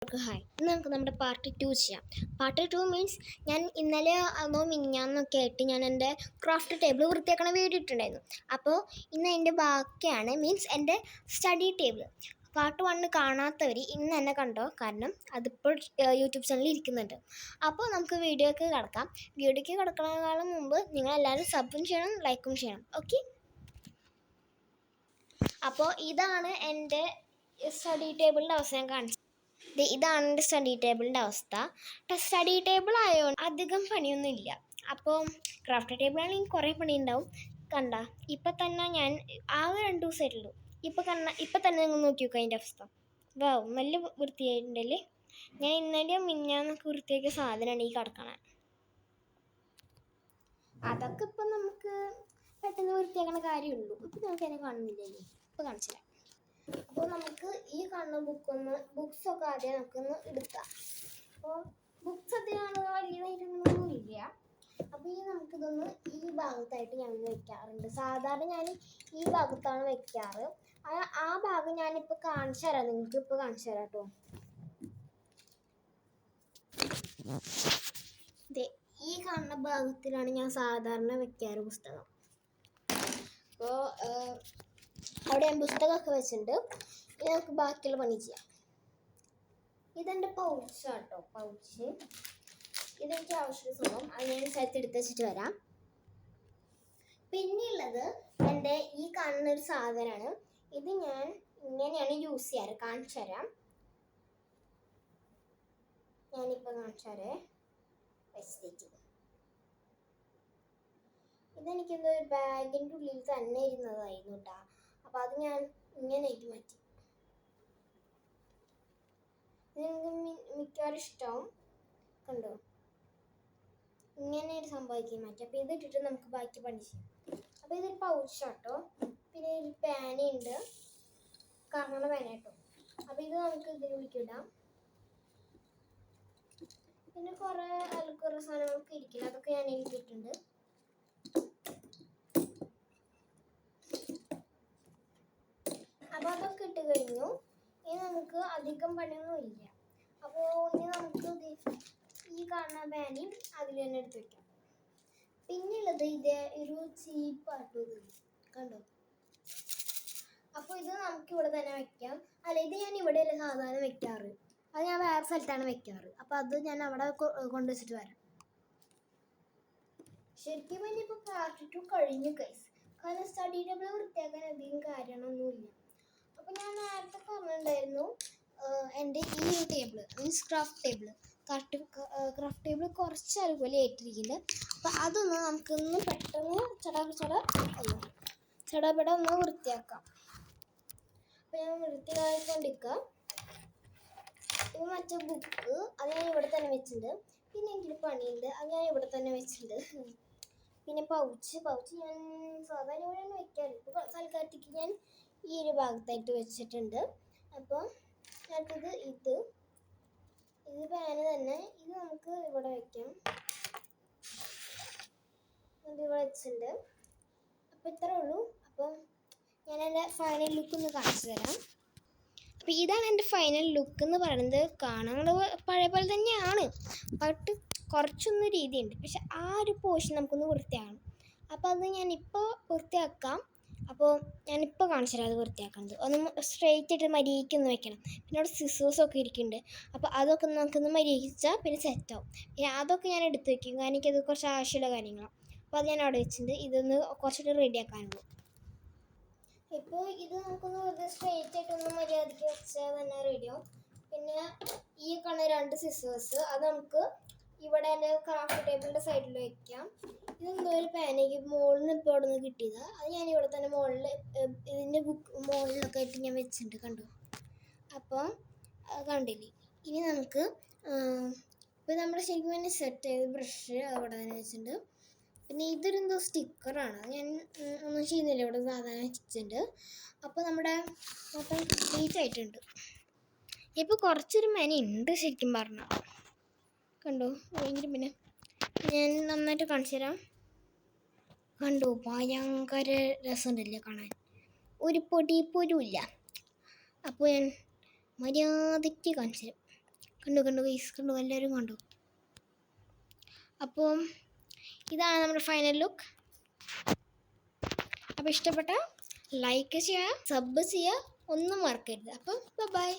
Hi, ഇന്ന് നമുക്ക് നമ്മുടെ പാർട്ട് 2 ചെയ്യാം. പാർട്ട് 2 മീൻസ് ഞാൻ ഇന്നലെ മിനിഞ്ഞാന്നൊക്കെ ആയിട്ട് ഞാൻ എൻ്റെ ക്രാഫ്റ്റ് ടേബിൾ വൃത്തിയാക്കണ വീഡിയോ ഇട്ടുണ്ടായിരുന്നു. അപ്പോൾ ഇന്ന് അതിൻ്റെ ബാക്കിയാണ്, മീൻസ് എൻ്റെ സ്റ്റഡി ടേബിൾ. പാർട്ട് 1 കാണാത്തവർ ഇന്ന് തന്നെ കണ്ടോ, കാരണം അതിപ്പോൾ യൂട്യൂബ് ചാനലിൽ ഇരിക്കുന്നുണ്ട്. അപ്പോൾ നമുക്ക് വീഡിയോയ്ക്ക് കിടക്കാം. വീഡിയോയ്ക്ക് കിടക്കുന്നതിനേക്കാളും മുമ്പ് നിങ്ങളെല്ലാവരും സബും ചെയ്യണം, ലൈക്കും ചെയ്യണം. ഓക്കെ, അപ്പോൾ ഇതാണ് എൻ്റെ സ്റ്റഡി ടേബിളിൻ്റെ അവസ്ഥ ഞാൻ കാണിച്ചത്. ഇതാണ് എൻ്റെ സ്റ്റഡി ടേബിളിൻ്റെ അവസ്ഥ. സ്റ്റഡി ടേബിൾ ആയതുകൊണ്ട് അധികം പണിയൊന്നുമില്ല. അപ്പോൾ ക്രാഫ്റ്റ് ടേബിളാണെങ്കിൽ കുറേ പണി ഉണ്ടാവും. കണ്ട ഇപ്പം തന്നെ ഞാൻ ആകെ 2 ദിവസമായിട്ടുള്ളൂ. ഇപ്പം തന്നെ നിങ്ങൾ നോക്കി നോക്കുക അതിൻ്റെ അവസ്ഥ. നല്ല വൃത്തിയായിട്ടുണ്ടല്ലേ. ഞാൻ ഇന്നലെ മിനിഞ്ഞാന്നൊക്കെ വൃത്തിയാക്കിയ സാധനമാണ് ഈ കിടക്കണേ. അതൊക്കെ ഇപ്പം നമുക്ക് പെട്ടെന്ന് വൃത്തിയാക്കണ കാര്യമുള്ളൂ. ഇപ്പം നമുക്ക് അതിനെ കാണുന്നില്ലല്ലേ, ഇപ്പം കാണിച്ചില്ല. അപ്പോൾ നമുക്ക് ഈ കാണുന്ന ബുക്സൊക്കെ ആദ്യം നമുക്കൊന്ന് എടുക്കാം. അപ്പോൾ ബുക്സ് അധികം വലിയതായിട്ടൊന്നുമില്ല. അപ്പോൾ നമുക്കിതൊന്ന് ഈ ഭാഗത്തായിട്ട് ഞാൻ വെക്കാറുണ്ട്. സാധാരണ ഞാൻ ഈ ഭാഗത്താണ് വെക്കാറ്. ആ ഭാഗം ഞാനിപ്പോൾ കാണിച്ചു തരാം, നിങ്ങൾക്ക് ഇപ്പോൾ കാണിച്ചു തരാം കേട്ടോ. ഈ കാണുന്ന ഭാഗത്തിലാണ് ഞാൻ സാധാരണ വെക്കാറ് പുസ്തകം. അപ്പോൾ അവിടെ ഞാൻ പുസ്തകമൊക്കെ വെച്ചിട്ടുണ്ട്. ഇനി നമുക്ക് ബാക്കിയുള്ള പണി ചെയ്യാം. ഇതെൻ്റെ പൗച്ചാട്ടോ, പൗച്ച്. ഇതെനിക്ക് ആവശ്യമുള്ള സംഭവം, അത് ഞാൻ സ്ഥലത്തെടുത്ത് വെച്ചിട്ട് വരാം. പിന്നെയുള്ളത് എൻ്റെ ഈ കാണുന്നൊരു സാധനമാണ്. ഇത് ഞാൻ ഇങ്ങനെയാണ് യൂസ് ചെയ്യാറ്. കാണിച്ചു തരാം, ഞാനിപ്പോൾ കാണിച്ചു തരേ. ഇതെനിക്കെന്തോ ഒരു ബാഗിൻ്റെ ഉള്ളിൽ തന്നെ ഇരുന്നതായിരുന്നു കേട്ടോ. അപ്പോൾ അത് ഞാൻ ഇങ്ങനെ മാറ്റി. നിങ്ങൾക്ക് മിക്കവാറും ഇഷ്ടമാവും. കണ്ടോ, ഇങ്ങനെ ഒരു സംഭവമാക്കി മാറ്റി. അപ്പോൾ ഇതിട്ടിട്ട് നമുക്ക് ബാക്കി പണി ചെയ്യാം. അപ്പോൾ ഇതൊരു പൗച്ചാട്ടോ. പിന്നെ ഒരു പാനുണ്ട്, കറങ്ങണ പാനാട്ടോ. അപ്പോൾ ഇത് നമുക്ക് ഇതിനുള്ളിലേക്ക് ഇടാം. പിന്നെ കുറേ സാധനങ്ങളൊക്കെ ഇരിക്കില്ല, അതൊക്കെ ഞാൻ എഴുതിയിട്ടുണ്ട്. അപ്പോൾ അതൊക്കെ ഇട്ട് കഴിഞ്ഞു. ഇനി നമുക്ക് അധികം പണിയൊന്നും ഇല്ല. അപ്പോൾ ഇനി നമുക്ക് ഈ കാണുന്ന പാനി അതിൽ തന്നെ എടുത്ത് വയ്ക്കാം. പിന്നെയുള്ളത് ഇതേ ഒരു ചീപ്പാട്ടോ, ഇത് കണ്ടോ. അപ്പോൾ ഇത് നമുക്ക് ഇവിടെ തന്നെ വെക്കാം. അല്ല, ഇത് ഞാൻ ഇവിടെയല്ല സാധാരണ വെക്കാറ്, അത് ഞാൻ വേറെ സ്ഥലത്താണ് വെക്കാറ്. അപ്പോൾ അത് ഞാൻ അവിടെ കൊണ്ടുവച്ചിട്ട് വരാം. ശരിക്കും ഇനിയിപ്പോൾ പാർട്ട് 2 കഴിഞ്ഞു ഗൈസ്. കാരണം സ്റ്റഡി ടേബിൾ വൃത്തിയാക്കാൻ അധികം കാര്യങ്ങളൊന്നുമില്ല. അപ്പോൾ ഞാൻ നേരത്തെ പറഞ്ഞിട്ടുണ്ടായിരുന്നു എൻ്റെ ഈ ഒരു ടേബിൾ മീൻസ് ക്രാഫ്റ്റ് ടേബിൾ കുറച്ച് അതുപോലെ ആയിട്ടിരിക്കുന്നുണ്ട്. അപ്പോൾ അതൊന്ന് നമുക്കൊന്ന് പെട്ടെന്ന് ചടപട ഒന്ന് വൃത്തിയാക്കാം. അപ്പോൾ ഞാൻ വൃത്തിയാക്കിക്കൊണ്ടിരിക്കുക. ഇത് മറ്റേ ബുക്ക്, അത് ഞാൻ ഇവിടെ തന്നെ വെച്ചിട്ടുണ്ട്. പിന്നെ എനിക്കൊരു പണിയുണ്ട്, അത് ഞാൻ ഇവിടെ തന്നെ വെച്ചിട്ടുണ്ട്. പിന്നെ പൗച്ച് ഞാൻ സാധാരണ ഇവിടെയാണ് വെക്കാറ്. ഇപ്പോൾ തൽക്കാലത്തേക്ക് ഞാൻ ഈ ഒരു ഭാഗത്തായിട്ട് വെച്ചിട്ടുണ്ട്. അപ്പോൾ അടുത്തത് ഇത് പാന് തന്നെ. ഇത് നമുക്ക് ഇവിടെ വെക്കാം. ഇവിടെ വെച്ചിട്ടുണ്ട്. അപ്പോൾ ഇത്രേ ഉള്ളൂ. അപ്പം ഞാൻ എൻ്റെ ഫൈനൽ ലുക്ക് ഒന്ന് കാണിച്ചു തരാം. അപ്പോൾ ഇതാണ് എൻ്റെ ഫൈനൽ ലുക്ക് എന്ന് പറയുന്നത്. കാണുന്നത് പഴയ പോലെ തന്നെയാണ്, ബട്ട് കുറച്ചൊന്നും രീതിയുണ്ട്. പക്ഷെ ആ ഒരു പോർഷൻ നമുക്കൊന്ന് വൃത്തിയാക്കണം. അപ്പോൾ അത് ഞാനിപ്പോൾ വൃത്തിയാക്കാം. അപ്പോൾ ഞാനിപ്പോൾ കാണിച്ചു തരാം അത് വൃത്തിയാക്കുന്നത്. ഒന്ന് സ്ട്രെയിറ്റ് ആയിട്ട് മര്യാദയ്ക്കൊന്ന് വെക്കണം. പിന്നെ അവിടെ സിസേഴ്സൊക്കെ ഇരിക്കുന്നുണ്ട്. അപ്പോൾ അതൊക്കെ നമുക്കൊന്ന് മര്യാദിച്ചാൽ പിന്നെ സെറ്റാവും. പിന്നെ അതൊക്കെ ഞാൻ എടുത്ത് വയ്ക്കും, കാരണം എനിക്കത് കുറച്ച് ആവശ്യമുള്ള കാര്യങ്ങളാണ്. അപ്പോൾ അത് ഞാൻ അവിടെ വെച്ചിട്ടുണ്ട്. ഇതൊന്ന് കുറച്ചിട്ട് റെഡിയാക്കാനുള്ളൂ. ഇപ്പോൾ ഇത് നമുക്കൊന്ന് വെറുതെ സ്ട്രെയിറ്റ് ആയിട്ടൊന്ന് മര്യാദയ്ക്ക് വെച്ചാൽ തന്നെ റെഡിയാവും. പിന്നെ ഈ കാണുന്ന 2 സിസേഴ്സ് അത് നമുക്ക് ഇവിടെ എൻ്റെ ക്രാഫ്റ്റ് ടേബിളിൻ്റെ സൈഡിൽ വയ്ക്കാം. ഇതെന്തോ ഒരു പാനയ്ക്ക് മുകളിൽ നിന്ന് ഇപ്പോൾ അവിടെ നിന്ന് കിട്ടിയത്. അത് ഞാൻ ഇവിടെ തന്നെ മുകളിൽ ഇതിൻ്റെ ബുക്ക് മുകളിലൊക്കെ ആയിട്ട് ഞാൻ വെച്ചിട്ടുണ്ട്, കണ്ടോ. അപ്പോൾ കണ്ടില്ലേ. ഇനി നമുക്ക് ഇപ്പോൾ നമ്മുടെ ശരിക്കും തന്നെ സെറ്റ് ചെയ്ത് ബ്രഷ് അവിടെ തന്നെ വെച്ചിട്ടുണ്ട്. പിന്നെ ഇതൊരെന്തോ സ്റ്റിക്കറാണ്, ഞാൻ ഒന്നും ചെയ്യുന്നില്ല, ഇവിടെ സാധാരണ വെച്ചിട്ടുണ്ട്. അപ്പോൾ നമ്മുടെ മൊത്തം കംപ്ലീറ്റ് ആയിട്ടുണ്ട്. ഇപ്പോൾ കുറച്ചൊരു മനി ഉണ്ട് ശരിക്കും പറഞ്ഞാൽ, കണ്ടോ. എങ്കിലും പിന്നെ ഞാൻ നന്നായിട്ട് കാണിച്ചു തരാം. കണ്ടോ, ഭയങ്കര രസമുണ്ടല്ലേ കാണാൻ, ഒരു പൊടി പോലും ഇല്ല. അപ്പോൾ ഞാൻ മര്യാദയ്ക്ക് കാണിച്ചു തരാം. കണ്ടു ഗൈസ്, കണ്ടു, എല്ലാവരും കണ്ടു. അപ്പോൾ ഇതാണ് നമ്മുടെ ഫൈനൽ ലുക്ക്. അപ്പോൾ ഇഷ്ടപ്പെട്ട ലൈക്ക് ചെയ്യുക, സബ് ചെയ്യുക, ഒന്നും മറക്കരുത്. അപ്പം ബൈ.